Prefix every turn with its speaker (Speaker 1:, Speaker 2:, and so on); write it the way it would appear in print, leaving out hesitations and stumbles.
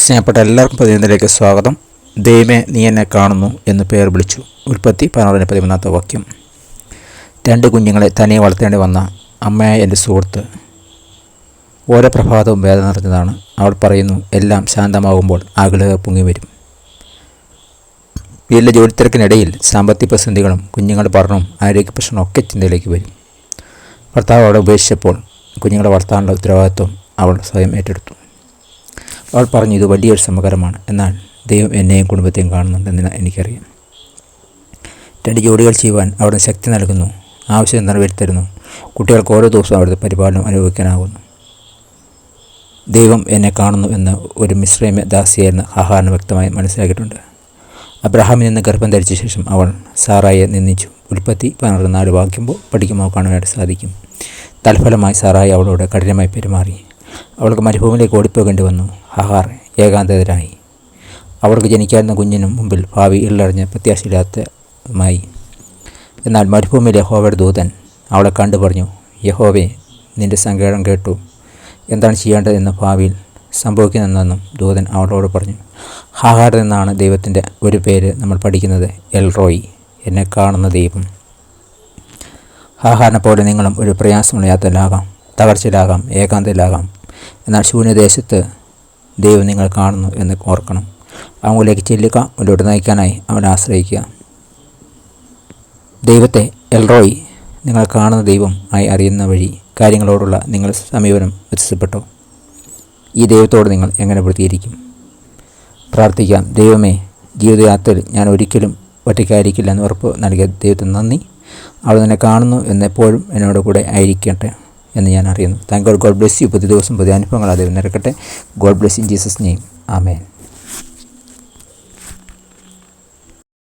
Speaker 1: സ്നേഹപ്പെട്ട എല്ലാവർക്കും പതിനൊന്നിലേക്ക് സ്വാഗതം. ദൈവമേ നീ എന്നെ കാണുന്നു എന്ന് പേർ വിളിച്ചു. ഉൽപ്പത്തി 16:13 വാക്യം. 2 കുഞ്ഞുങ്ങളെ തനിയെ വളർത്തേണ്ടി വന്ന അമ്മയായ എൻ്റെ സുഹൃത്ത് ഓരോ പ്രഭാതവും വേദന നിറഞ്ഞതാണ്. അവൾ പറയുന്നു, എല്ലാം ശാന്തമാകുമ്പോൾ ആകുലത പൊങ്ങി വരും. വീട്ടിലെ ജോലിത്തിരക്കിനിടയിൽ സാമ്പത്തിക പ്രതിസന്ധികളും കുഞ്ഞുങ്ങളുടെ പഠനവും ആരോഗ്യ പ്രശ്നവും ഒക്കെ ചിന്തയിലേക്ക് വരും. ഭർത്താവ് അവളെ ഉപേക്ഷിച്ചപ്പോൾ കുഞ്ഞുങ്ങളെ വളർത്താനുള്ള ഉത്തരവാദിത്വം അവൾ സ്വയം ഏറ്റെടുത്തു. അവൾ പറഞ്ഞു, ഇത് വലിയൊരു സമകരമാണ്, എന്നാൽ ദൈവം എന്നെയും കുടുംബത്തെയും കാണുന്നുണ്ടെന്ന് എനിക്കറിയാം. 2 ജോലികൾ ചെയ്യുവാൻ അവിടുന്ന് ശക്തി നൽകുന്നു, ആവശ്യം നിറവേറ്റിത്തരുന്നു. കുട്ടികൾക്ക് ഓരോ ദിവസവും അവിടുത്തെ പരിപാലനം അനുഭവിക്കാനാകുന്നു. ദൈവം എന്നെ കാണുന്നു എന്ന ഒരു മിസ്രൈമ ദാസിയായിരുന്ന ഹാഗാറിന് വ്യക്തമായി മനസ്സിലാക്കിയിട്ടുണ്ട്. അബ്രഹാമിൽ നിന്ന് ഗർഭം ധരിച്ച ശേഷം അവൾ സാറായെ നിന്ദിച്ചു. ഉൽപ്പത്തി 16:4 വാക്യം പഠിക്കുമ്പോൾ കാണുവാനായിട്ട് സാധിക്കും. തൽഫലമായി സാറായി അവളോട് കഠിനമായി പെരുമാറി. അവൾക്ക് മരുഭൂമിയിലേക്ക് ഓടിപ്പോകേണ്ടി വന്നു. ഹാഗാർ ഏകാന്തതരായി. അവൾക്ക് ജനിക്കാവുന്ന കുഞ്ഞിനും മുമ്പിൽ ഭാവി ഇള്ളറിഞ്ഞ് പ്രത്യാശയില്ലാത്തതുമായി. എന്നാൽ മരുഭൂമിയിലെ യഹോവയുടെ ദൂതൻ അവളെ കണ്ടു പറഞ്ഞു, യഹോവേ, നിന്റെ സങ്കടം കേട്ടു. എന്താണ് ചെയ്യേണ്ടതെന്ന് ഭാവിയിൽ സംഭവിക്കുന്നതെന്നും ദൂതൻ അവളോട് പറഞ്ഞു. ഹാഗാറിൽ നിന്നാണ് ദൈവത്തിൻ്റെ ഒരു പേര് നമ്മൾ പഠിക്കുന്നത്, എൽറോയി, എന്നെ കാണുന്ന ദൈവം. ഹാഗാറിനെ പോലെ നിങ്ങളും ഒരു പ്രയാസമുള്ള യാത്രയിലാകാം, തകർച്ചയിലാകാം, ഏകാന്തയിലാകാം. എന്നാൽ ശൂന്യദേശത്ത് ദൈവം നിങ്ങൾ കാണുന്നു എന്ന് ഓർക്കണം. അവങ്ങളിലേക്ക് ചെല്ലുക, മുന്നോട്ട് നയിക്കാനായി അവനെ ആശ്രയിക്കുക. ദൈവത്തെ എൽറോയി, നിങ്ങൾ കാണുന്ന ദൈവം ആയി അറിയുന്ന വഴി കാര്യങ്ങളോടുള്ള നിങ്ങളുടെ സമീപനം വ്യത്യാസപ്പെട്ടോ? ഈ ദൈവത്തോട് നിങ്ങൾ എങ്ങനെ പ്രതികരിക്കും? പ്രാർത്ഥിക്കാം. ദൈവമേ, ജീവിതയാത്രയിൽ ഞാൻ ഒരിക്കലും ഒറ്റയ്ക്കായിരിക്കില്ല എന്ന് ഉറപ്പ് നൽകിയ ദൈവത്തിന് നന്ദി. അവൾ നിന്നെ കാണുന്നു എന്നെപ്പോഴും എന്നോട് കൂടെ ആയിരിക്കട്ടെ എന്ന് ഞാൻ അറിയുന്നു. Thank God bless you. പുതിയ ദിവസം പുതിയ അനുഭവങ്ങൾ ദൈവം നിറക്കട്ടെ. God bless in Jesus name. Amen.